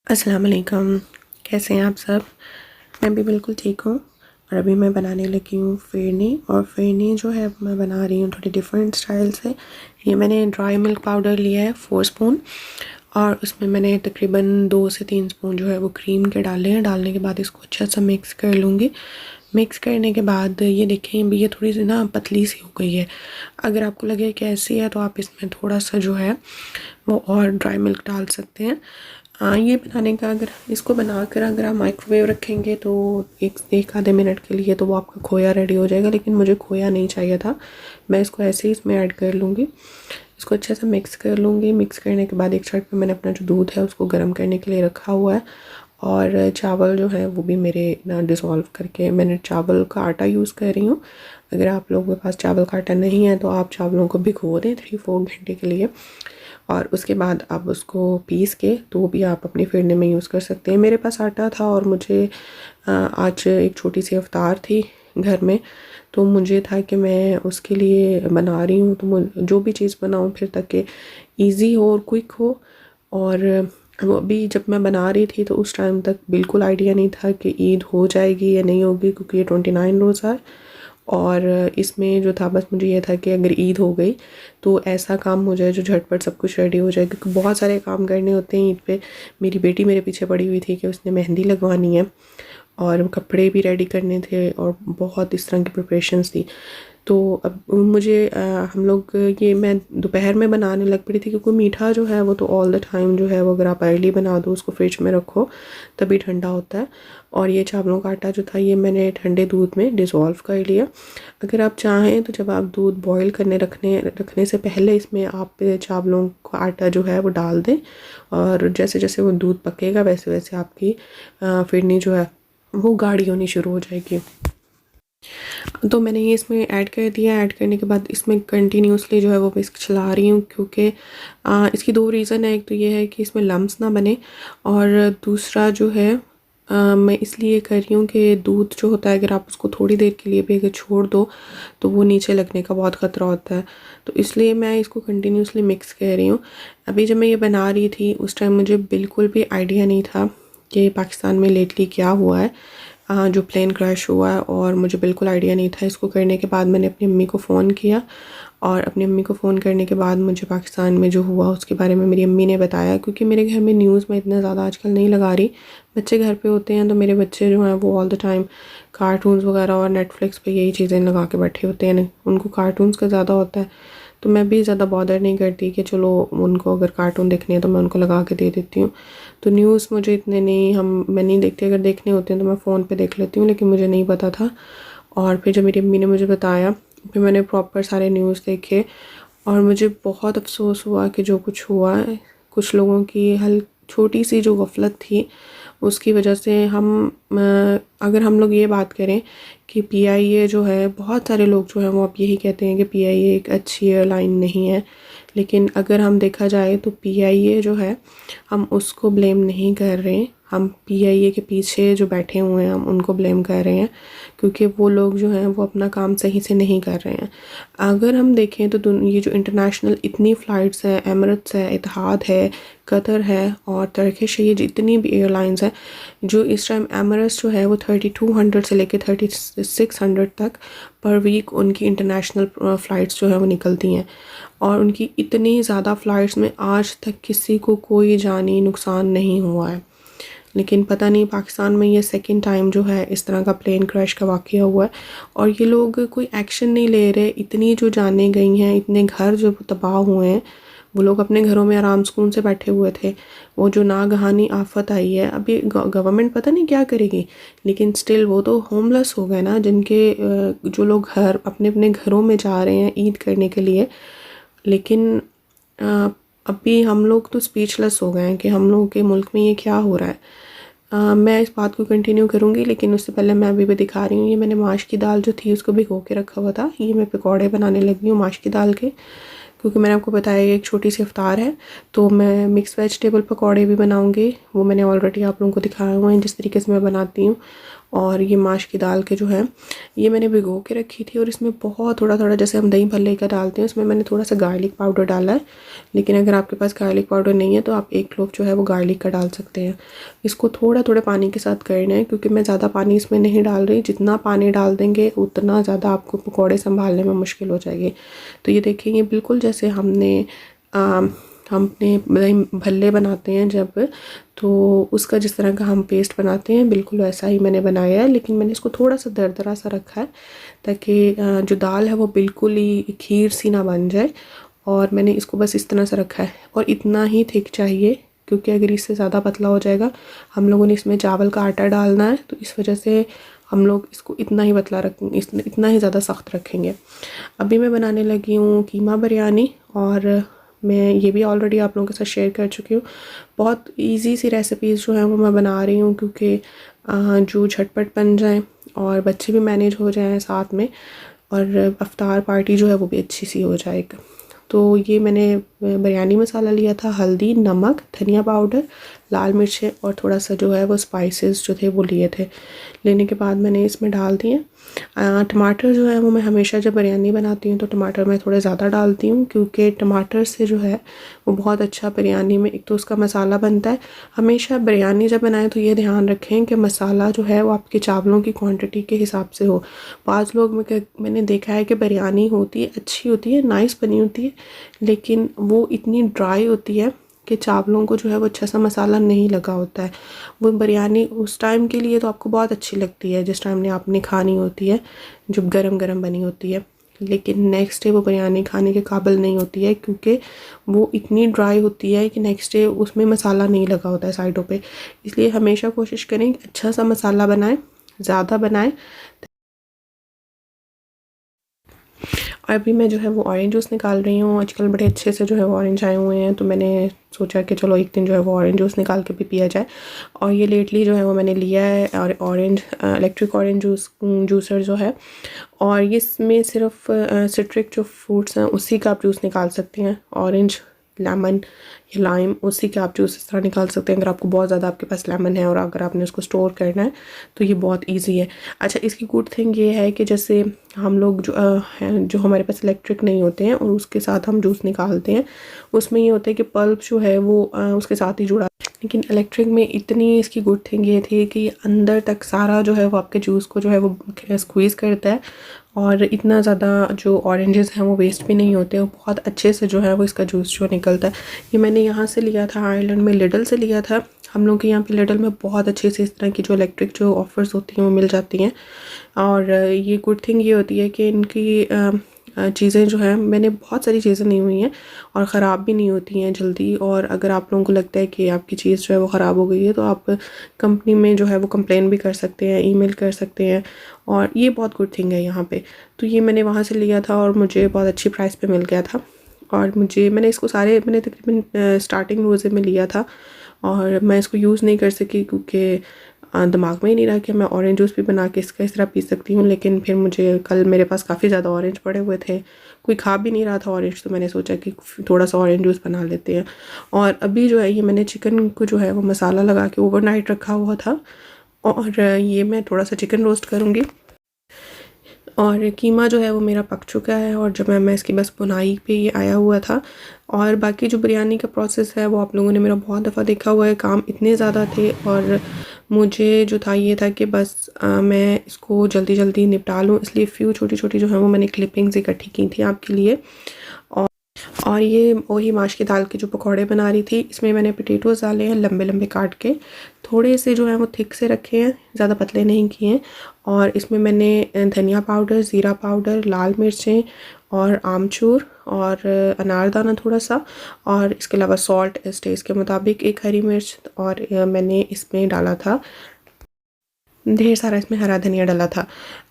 अस्सलाम वालेकुम। कैसे हैं आप सब? मैं भी बिल्कुल ठीक हूँ। और अभी मैं बनाने लगी हूँ फ़िरनी। और फ़िरनी जो है मैं बना रही हूँ थोड़ी डिफरेंट स्टाइल से। ये मैंने ड्राई मिल्क पाउडर लिया है 4 स्पून, और उसमें मैंने तकरीबन 2 से 3 स्पून जो है वो क्रीम के डाले हैं। डालने के बाद इसको अच्छा सा मिक्स कर लूँगी। मिक्स करने के बाद ये देखें अभी ये थोड़ी सी ना पतली सी हो गई है। अगर आपको लगे कि ऐसी है तो आप इसमें थोड़ा सा जो है वो और ड्राई मिल्क डाल सकते हैं। ये बनाने का, अगर इसको बनाकर अगर आप माइक्रोवेव रखेंगे तो एक आधे मिनट के लिए तो वो आपका खोया रेडी हो जाएगा, लेकिन मुझे खोया नहीं चाहिए था। मैं इसको ऐसे ही इसमें ऐड कर लूँगी। इसको अच्छे से मिक्स कर लूँगी। मिक्स करने के बाद एक साइड पे मैंने अपना जो दूध है उसको गर्म करने के लिए रखा हुआ है। और चावल जो है वो भी मेरे ना डिज़ोल्व करके मैंने चावल का आटा यूज़ कर रही हूँ। अगर आप लोगों के पास चावल का आटा नहीं है तो आप चावलों को भिगो दें 3-4 घंटे के लिए, और उसके बाद आप उसको पीस के तो भी आप अपनी फिरने में यूज़ कर सकते हैं। मेरे पास आटा था और मुझे आज एक छोटी सी इफ्तार थी घर में, तो मुझे था कि मैं उसके लिए बना रही हूँ, तो जो भी चीज़ बनाऊँ फिर तक के ईज़ी हो और क्विक हो। और वो अभी जब मैं बना रही थी तो उस टाइम तक बिल्कुल आइडिया नहीं था कि ईद हो जाएगी या नहीं होगी, क्योंकि ये 29 रोज़ा है। और इसमें जो था बस मुझे ये था कि अगर ईद हो गई तो ऐसा काम हो जाए जो झटपट सब कुछ रेडी हो जाए, क्योंकि बहुत सारे काम करने होते हैं ईद पे। मेरी बेटी मेरे पीछे पड़ी हुई थी कि उसने मेहंदी लगवानी है और कपड़े भी रेडी करने थे और बहुत इस तरह की प्रिपरेशंस थी। तो अब मुझे हम लोग ये मैं दोपहर में बनाने लग पड़ी थी, क्योंकि मीठा जो है वो तो ऑल द टाइम जो है वो अगर आप अर्ली बना दो उसको फ्रिज में रखो तभी ठंडा होता है। और ये चावलों का आटा जो था ये मैंने ठंडे दूध में डिज़ोल्व कर लिया। अगर आप चाहें तो जब आप दूध बॉईल करने रखने से पहले इसमें आप चावलों का आटा जो है वो डाल दें, और जैसे जैसे वो दूध पकेगा वैसे वैसे आपकी फिरनी जो है वो गाढ़ी होनी शुरू हो जाएगी। तो मैंने ये इसमें ऐड कर दिया। ऐड करने के बाद इसमें कंटिन्यूसली जो है वो विस्क चला रही हूँ, क्योंकि इसकी 2 रीज़न है। एक तो ये है कि इसमें लम्स ना बने, और दूसरा जो है मैं इसलिए कर रही हूँ कि दूध जो होता है अगर आप उसको थोड़ी देर के लिए भी अगर छोड़ दो तो वो नीचे लगने का बहुत ख़तरा होता है। तो इसलिए मैं इसको कंटिन्यूसली मिक्स कर रही हूँ। अभी जब मैं ये बना रही थी उस टाइम मुझे बिल्कुल भी आइडिया नहीं था कि पाकिस्तान में लेटली क्या हुआ है, जो प्लेन क्रैश हुआ है, और मुझे बिल्कुल आइडिया नहीं था। इसको करने के बाद मैंने अपनी अम्मी को फ़ोन किया, और अपनी अम्मी को फ़ोन करने के बाद मुझे पाकिस्तान में जो हुआ उसके बारे में मेरी अम्मी ने बताया, क्योंकि मेरे घर में न्यूज़ में इतना ज़्यादा आजकल नहीं लगा रही। बच्चे घर पे होते हैं तो मेरे बच्चे जो हैं वो ऑल द टाइम कार्टून्स वगैरह और नेटफ्लिक्स पे यही चीज़ें लगा के बैठे होते हैं, उनको कार्टून्स का ज़्यादा होता है। तो मैं भी ज़्यादा बॉदर नहीं करती कि चलो उनको अगर कार्टून देखने हैं तो मैं उनको लगा के दे देती हूँ। तो न्यूज़ मुझे इतने नहीं मैं नहीं देखती। अगर देखने होते हैं तो मैं फ़ोन पे देख लेती हूँ, लेकिन मुझे नहीं पता था। और फिर जब मेरी अम्मी ने मुझे बताया फिर मैंने प्रॉपर सारे न्यूज़ देखे, और मुझे बहुत अफसोस हुआ कि जो कुछ हुआ है कुछ लोगों की छोटी सी जो गफलत थी उसकी वजह से अगर हम लोग ये बात करें कि पीआईए जो है, बहुत सारे लोग जो हैं वो अब यही कहते हैं कि पीआईए एक अच्छी एयरलाइन नहीं है, लेकिन अगर हम देखा जाए तो पीआईए जो है हम उसको ब्लेम नहीं कर रहे हैं। हम पीआईए के पीछे जो बैठे हुए हैं हम उनको ब्लेम कर रहे हैं, क्योंकि वो लोग जो हैं वो अपना काम सही से नहीं कर रहे हैं। अगर हम देखें तो ये जो इंटरनेशनल इतनी फ़्लाइट्स हैं, एमिरेट्स है, इतिहाद है, कतर है और टर्किश है, ये जितनी भी एयरलाइंस हैं, जो इस टाइम एमिरेट्स जो है वो 3200 से लेकर 3600 तक पर वीक उनकी इंटरनेशनल फ़्लाइट्स जो है वो निकलती हैं। और उनकी इतनी ज़्यादा फ़्लाइट्स में आज तक किसी को कोई जानी नुकसान नहीं हुआ है। लेकिन पता नहीं पाकिस्तान में ये सेकंड टाइम जो है इस तरह का प्लेन क्रैश का वाक़या हुआ है, और ये लोग कोई एक्शन नहीं ले रहे। इतनी जो जानें गई हैं, इतने घर जो तबाह हुए हैं, वो लोग अपने घरों में आराम सुकून से बैठे हुए थे। वो जो नागहानी आफत आई है, अभी गवर्नमेंट पता नहीं क्या करेगी, लेकिन स्टिल वो तो होमलेस हो गए ना, जिनके जो लोग घर अपने अपने घरों में जा रहे हैं ईद करने के लिए। लेकिन अभी हम लोग तो स्पीचलेस हो गए हैं कि हम लोगों के मुल्क में ये क्या हो रहा है। मैं इस बात को कंटिन्यू करूँगी, लेकिन उससे पहले मैं अभी भी दिखा रही हूँ। ये मैंने माश की दाल जो थी उसको भिगो के रखा हुआ था। ये मैं पकौड़े बनाने लगी हूँ माश की दाल के, क्योंकि मैंने आपको बताया ये एक छोटी सी इफ्तार है, तो मैं मिक्स वेजिटेबल पकौड़े भी बनाऊँगी। वो मैंने ऑलरेडी आप लोगों को दिखाया हुआ है जिस तरीके से मैं बनाती हूँ। और ये माश की दाल के जो है ये मैंने भिगो के रखी थी, और इसमें बहुत थोड़ा थोड़ा जैसे हम दही भल्ले का डालते हैं उसमें मैंने थोड़ा सा गार्लिक पाउडर डाला है। लेकिन अगर आपके पास गार्लिक पाउडर नहीं है तो आप एक क्लोव जो है वो गार्लिक का डाल सकते हैं। इसको थोड़ा थोड़ा पानी के साथ करना है, क्योंकि मैं ज़्यादा पानी इसमें नहीं डाल रही। जितना पानी डाल देंगे उतना ज़्यादा आपको पकौड़े संभालने में मुश्किल हो जाएगी। तो ये देखेंगे बिल्कुल जैसे हमने हम अपने दही भल्ले बनाते हैं जब, तो उसका जिस तरह का हम पेस्ट बनाते हैं बिल्कुल वैसा ही मैंने बनाया है। लेकिन मैंने इसको थोड़ा सा दरदरा सा रखा है ताकि जो दाल है वो बिल्कुल ही खीर सी ना बन जाए। और मैंने इसको बस इस तरह से रखा है, और इतना ही थिक चाहिए, क्योंकि अगर इससे ज़्यादा पतला हो जाएगा हम लोगों ने इसमें चावल का आटा डालना है, तो इस वजह से हम लोग इसको इतना ही पतला रखेंगे, इतना ही ज़्यादा सख्त रखेंगे। अभी मैं बनाने लगी हूँ कीमा बिरयानी, और मैं ये भी ऑलरेडी आप लोगों के साथ शेयर कर चुकी हूँ। बहुत इजी सी रेसिपीज़ जो हैं वो मैं बना रही हूँ, क्योंकि जो झटपट बन जाएं और बच्चे भी मैनेज हो जाएं साथ में, और अफ्तार पार्टी जो है वो भी अच्छी सी हो जाएगी। तो ये मैंने बिरयानी मसाला लिया था, हल्दी, नमक, धनिया पाउडर, लाल मिर्चें और थोड़ा सा जो है वो स्पाइसेस जो थे वो लिए थे। लेने के बाद मैंने इसमें डाल दिए टमाटर। जो है वो मैं हमेशा जब बिरयानी बनाती हूँ तो टमाटर मैं थोड़े ज़्यादा डालती हूँ, क्योंकि टमाटर से जो है वो बहुत अच्छा बिरयानी में एक तो उसका मसाला बनता है। हमेशा बिरयानी जब बनाएं तो ये ध्यान रखें कि मसाला जो है वो आपके चावलों की क्वांटिटी के हिसाब से हो। बाज़ लोग मैंने देखा है कि बिरयानी होती है, अच्छी होती है, नाइस बनी होती है, लेकिन वो इतनी ड्राई होती है कि चावलों को जो है वो अच्छा सा मसाला नहीं लगा होता है। वो बिरयानी उस टाइम के लिए तो आपको बहुत अच्छी लगती है जिस टाइम ने आपने खानी होती है, जब गरम गरम बनी होती है, लेकिन नेक्स्ट डे वो बिरयानी खाने के काबिल नहीं होती है, क्योंकि वो इतनी ड्राई होती है कि नेक्स्ट डे उसमें मसाला नहीं लगा होता है साइडों पे। इसलिए हमेशा कोशिश करें कि अच्छा सा मसाला बनाएं, ज़्यादा बनाएं। और अभी मैं जो है वो ऑरेंज जूस निकाल रही हूँ। आजकल बड़े अच्छे से जो है वो ऑरेंज आए हुए हैं, तो मैंने सोचा कि चलो एक दिन जो है वो ऑरेंज जूस निकाल के भी पिया जाए। और ये लेटली जो है वो मैंने लिया है, और ऑरेंज इलेक्ट्रिक ऑरेंज जूसर जो है, और ये इसमें सिर्फ सिट्रिक जो फ्रूट्स हैं उसी का आप जूस निकाल सकते हैं। ऑरेंज, लेमन या लाइम, उसी के आप जूस इस तरह निकाल सकते हैं। अगर आपको बहुत ज़्यादा आपके पास लेमन है और अगर आपने उसको स्टोर करना है तो ये बहुत इजी है। अच्छा, इसकी गुड थिंग ये है कि जैसे हम लोग जो हमारे पास इलेक्ट्रिक नहीं होते हैं और उसके साथ हम जूस निकालते हैं, उसमें ये होता है कि पल्प जो है वो उसके साथ ही जुड़ा। लेकिन इलेक्ट्रिक में इतनी इसकी गुड थिंग ये थी कि अंदर तक सारा जो है वो आपके जूस को जो है वो स्क्वीज़ करता है, और इतना ज़्यादा जो ऑरेंजेस हैं वो वेस्ट भी नहीं होते, और बहुत अच्छे से जो है वो इसका जूस जो निकलता है। ये मैंने यहाँ से लिया था, आयरलैंड में लिडल से लिया था। हम लोग के यहाँ पे लिडल में बहुत अच्छे से इस तरह की जो इलेक्ट्रिक जो ऑफ़र्स होती हैं वो मिल जाती हैं। और ये गुड थिंग ये होती है कि इनकी चीज़ें जो हैं, मैंने बहुत सारी चीज़ें नहीं हुई हैं और ख़राब भी नहीं होती हैं जल्दी। और अगर आप लोगों को लगता है कि आपकी चीज़ जो है वो ख़राब हो गई है तो आप कंपनी में जो है वो कंप्लेन भी कर सकते हैं, ईमेल कर सकते हैं, और ये बहुत गुड थिंग है यहाँ पे। तो ये मैंने वहाँ से लिया था और मुझे बहुत अच्छी प्राइस पे मिल गया था। और मैंने इसको मैंने तकरीबन स्टार्टिंग रोज़े में लिया था, और मैं इसको यूज़ नहीं कर सकी क्योंकि दिमाग में ही नहीं रहा कि मैं ऑरेंज जूस भी बना के इसका इस तरह पी सकती हूँ। लेकिन फिर मुझे कल मेरे पास काफ़ी ज़्यादा ऑरेंज पड़े हुए थे, कोई खा भी नहीं रहा था ऑरेंज, तो मैंने सोचा कि थोड़ा सा ऑरेंज जूस बना लेते हैं। और अभी जो है ये मैंने चिकन को जो है वो मसाला लगा के ओवरनाइट रखा हुआ था, और ये मैं थोड़ा सा चिकन रोस्ट करूँगी। और कीमा जो है वो मेरा पक चुका है, और जब मैं इसकी बस बुनाई पे ये आया हुआ था। और बाकी जो बिरयानी का प्रोसेस है वो आप लोगों ने मेरा बहुत दफ़ा देखा हुआ है। काम इतने ज़्यादा थे और मुझे जो था ये था कि बस मैं इसको जल्दी जल्दी निपटा लूँ, इसलिए फ़्यू छोटी छोटी जो है वो मैंने क्लिपिंग्स इकट्ठी की थी आपके लिए। और ये वही माश की दाल के जो पकौड़े बना रही थी, इसमें मैंने पोटैटोज़ डाले हैं लंबे लंबे काट के, थोड़े से जो है वो थिक से रखे हैं, ज़्यादा पतले नहीं किए हैं। और इसमें मैंने धनिया पाउडर, ज़ीरा पाउडर, लाल मिर्चें और आमचूर और अनारदाना थोड़ा सा, और इसके अलावा सॉल्ट इस टेस्ट के मुताबिक, एक हरी मिर्च, और मैंने इसमें डाला था ढेर सारा, इसमें हरा धनिया डाला था।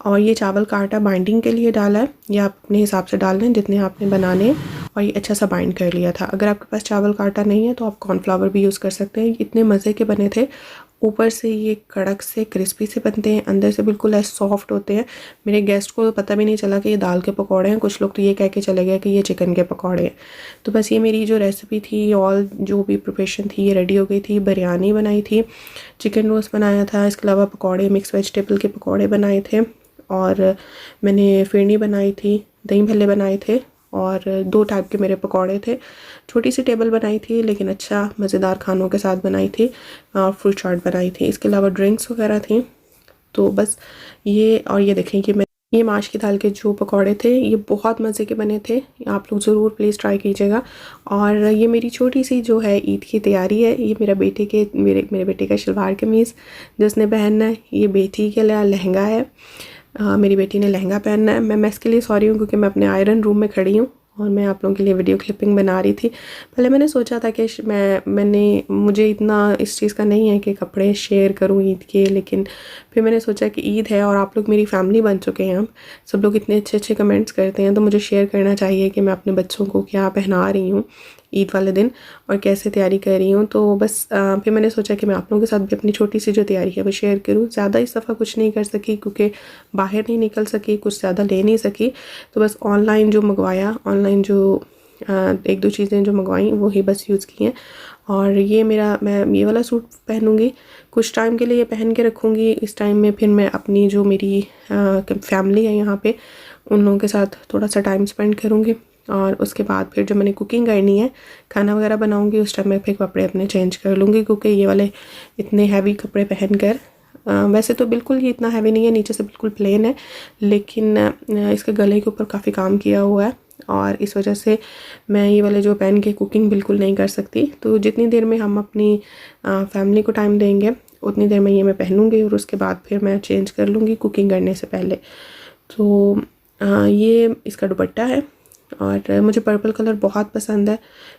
और ये चावल का आटा बाइंडिंग के लिए डाला है, ये आप अपने हिसाब से डाल लें जितने आपने बनाने हैं। और ये अच्छा सा बाइंड कर लिया था। अगर आपके पास चावल का आटा नहीं है तो आप कॉर्नफ्लावर भी यूज़ कर सकते हैं। इतने मज़े के बने थे, ऊपर से ये कड़क से क्रिस्पी से बनते हैं, अंदर से बिल्कुल ऐसे सॉफ्ट होते हैं। मेरे गेस्ट को तो पता भी नहीं चला कि ये दाल के पकौड़े हैं, कुछ लोग तो ये कह के चले गए कि ये चिकन के पकौड़े हैं। तो बस ये मेरी जो रेसिपी थी, ऑल जो भी प्रिपरेशन थी, ये रेडी हो गई थी। बिरयानी बनाई थी, चिकन रोस्ट बनाया था, इसके अलावा पकौड़े, मिक्स वेजिटेबल के पकौड़े बनाए थे, और मैंने फिरनी बनाई थी, दही भल्ले बनाए थे, और 2 टाइप के मेरे पकौड़े थे। छोटी सी टेबल बनाई थी लेकिन अच्छा मज़ेदार खानों के साथ बनाई थी, और फ्रूट चाट बनाई थी। इसके अलावा ड्रिंक्स वगैरह थी। तो बस ये, और ये देखें कि मैं ये माश की दाल के जो पकौड़े थे ये बहुत मज़े के बने थे। आप लोग ज़रूर प्लीज़ ट्राई कीजिएगा। और ये मेरी छोटी सी जो है ईद की तैयारी है। ये मेरे बेटे का शलवार कमीज़ जो उसने पहनना है, ये बेटी के लिए लहंगा है। मेरी बेटी ने लहंगा पहनना है। मैं इसके लिए सॉरी हूँ क्योंकि मैं अपने आयरन रूम में खड़ी हूँ और मैं आप लोगों के लिए वीडियो क्लिपिंग बना रही थी। पहले मैंने सोचा था कि मुझे इतना इस चीज़ का नहीं है कि कपड़े शेयर करूँ ईद के, लेकिन फिर मैंने सोचा कि ईद है और आप लोग मेरी फैमिली बन चुके हैं, हम सब लोग इतने अच्छे अच्छे कमेंट्स करते हैं, तो मुझे शेयर करना चाहिए कि मैं अपने बच्चों को क्या पहना रही हूँ ईद वाले दिन और कैसे तैयारी कर रही हूँ। तो बस फिर मैंने सोचा कि मैं आप लोगों के साथ भी अपनी छोटी सी जो तैयारी है वो शेयर करूँ। ज़्यादा इस दफ़ा कुछ नहीं कर सकी क्योंकि बाहर नहीं निकल सकी, कुछ ज़्यादा ले नहीं सकी, तो बस ऑनलाइन जो मंगवाया, ऑनलाइन जो 1-2 चीज़ें जो मंगवाई वो ही बस यूज़ की हैं। और ये मैं ये वाला सूट पहनूँगी, कुछ टाइम के लिए ये पहन के रखूँगी। इस टाइम में फिर मैं अपनी जो मेरी फैमिली है यहाँ पे, उन लोगों के साथ थोड़ा सा टाइम स्पेंड करूँगी, और उसके बाद फिर जब मैंने कुकिंग करनी है, खाना वगैरह बनाऊँगी, उस टाइम मैं फिर कपड़े अपने चेंज कर लूँगी क्योंकि ये वाले इतने हैवी कपड़े पहन कर, वैसे तो बिल्कुल ही इतना हैवी नहीं है, नीचे से बिल्कुल प्लेन है, लेकिन इसके गले के ऊपर काफ़ी काम किया हुआ है और इस वजह से मैं ये वाले जो पहन के कुकिंग बिल्कुल नहीं कर सकती। तो जितनी देर में हम अपनी फैमिली को टाइम देंगे उतनी देर में ये मैं पहनूँगी और उसके बाद फिर मैं चेंज कर लूँगी कुकिंग करने से पहले। तो ये इसका दुपट्टा है और मुझे पर्पल कलर बहुत पसंद है,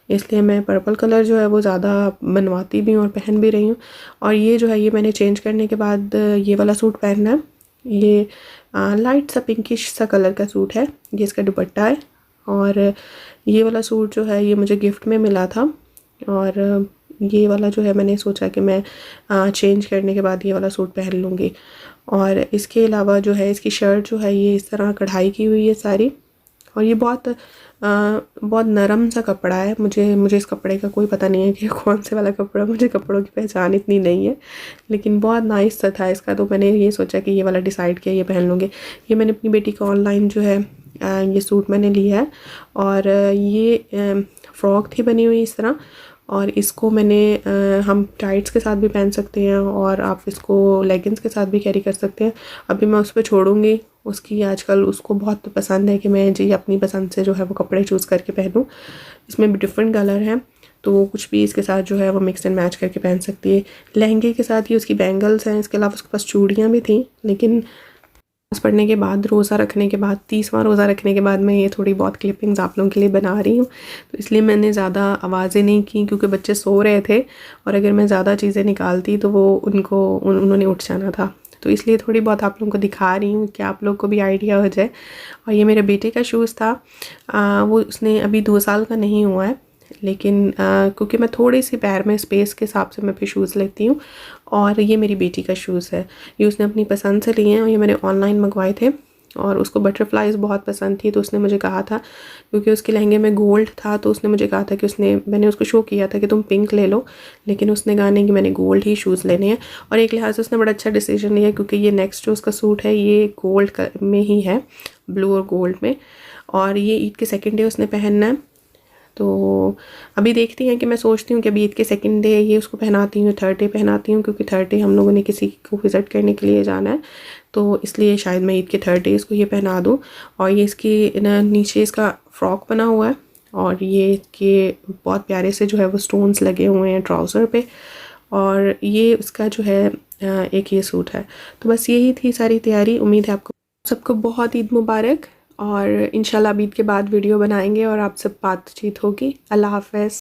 इसलिए मैं पर्पल कलर जो है वो ज़्यादा बनवाती भी हूँ और पहन भी रही हूँ। और ये जो है ये मैंने चेंज करने के बाद ये वाला सूट पहनना है। ये लाइट सा पिंकिश सा कलर का सूट है, ये इसका दुपट्टा है। और ये वाला सूट जो है ये मुझे गिफ्ट में मिला था, और ये वाला जो है मैंने सोचा कि मैं चेंज करने के बाद ये वाला सूट पहन लूँगी। और इसके अलावा जो है इसकी शर्ट जो है ये इस तरह कढ़ाई की हुई है सारी, और ये बहुत नरम सा कपड़ा है। मुझे इस कपड़े का कोई पता नहीं है कि कौन से वाला कपड़ा, मुझे कपड़ों की पहचान इतनी नहीं है, लेकिन बहुत नाइस सा था इसका, तो मैंने ये सोचा कि ये वाला डिसाइड किया, ये पहन लूँगी। ये मैंने अपनी बेटी को ऑनलाइन जो है ये सूट मैंने लिया है, और ये फ्रॉक थी बनी हुई इस तरह, और इसको हम टाइट्स के साथ भी पहन सकते हैं और आप इसको लेगिंग्स के साथ भी कैरी कर सकते हैं। अभी मैं उस पर छोड़ूंगी, उसकी आजकल उसको बहुत पसंद है कि मैं जी अपनी पसंद से जो है वो कपड़े चूज़ करके पहनूं। इसमें भी डिफरेंट कलर हैं तो कुछ भी इसके साथ जो है वो मिक्स एंड मैच करके पहन सकती है। लहंगे के साथ ही उसकी बैंगल्स हैं, इसके अलावा उसके पास चूड़ियाँ भी थी, लेकिन नमाज़ पढ़ने के बाद, रोज़ा रखने के बाद, 30वां रोज़ा रखने के बाद मैं ये थोड़ी बहुत क्लिपिंग्स आप लोगों के लिए बना रही हूँ, तो इसलिए मैंने ज़्यादा आवाज़ें नहीं की क्योंकि बच्चे सो रहे थे और अगर मैं ज़्यादा चीज़ें निकालती तो उन्होंने उठ जाना था, तो इसलिए थोड़ी बहुत आप लोगों को दिखा रही हूँ कि आप लोग को भी आइडिया हो जाए। और ये मेरे बेटे का शूज़ था, वो उसने अभी 2 साल का नहीं हुआ है, लेकिन क्योंकि मैं थोड़ी सी पैर में स्पेस के हिसाब से मैं फिर शूज़ लेती हूँ। और ये मेरी बेटी का शूज़ है, ये उसने अपनी पसंद से लिए हैं और ये मैंने ऑनलाइन मंगवाए थे, और उसको बटरफ्लाइज बहुत पसंद थी, तो उसने मुझे कहा था, क्योंकि उसके लहंगे में गोल्ड था, तो उसने मुझे कहा था कि मैंने उसको शो किया था कि तुम पिंक ले लो, लेकिन उसने कहा नहीं कि मैंने गोल्ड ही शूज़ लेने हैं। और एक लिहाज से उसने बड़ा अच्छा डिसीजन लिया क्योंकि ये नेक्स्ट जो उसका सूट है ये गोल्ड में ही है, ब्लू और गोल्ड में, और ये ईद के सेकेंड डे उसने पहनना है। तो अभी देखती हैं कि मैं सोचती हूँ कि अभी ईद के सेकंड डे ये उसको पहनाती हूँ, थर्ड डे पहनाती हूँ, क्योंकि थर्ड डे हम लोगों ने किसी को विज़िट करने के लिए जाना है, तो इसलिए शायद मैं ईद के थर्ड डे इसको ये पहना दूँ। और ये इसकी नीचे इसका फ्रॉक बना हुआ है और ये इसके बहुत प्यारे से जो है वो स्टोन्स लगे हुए हैं ट्राउज़र पे, और ये उसका जो है एक ये सूट है। तो बस यही थी सारी तैयारी। उम्मीद है आपको सबको बहुत ईद मुबारक, और इंशाल्लाह ईद के बाद वीडियो बनाएंगे और आप सब बातचीत होगी। अल्लाह हाफ़िज़।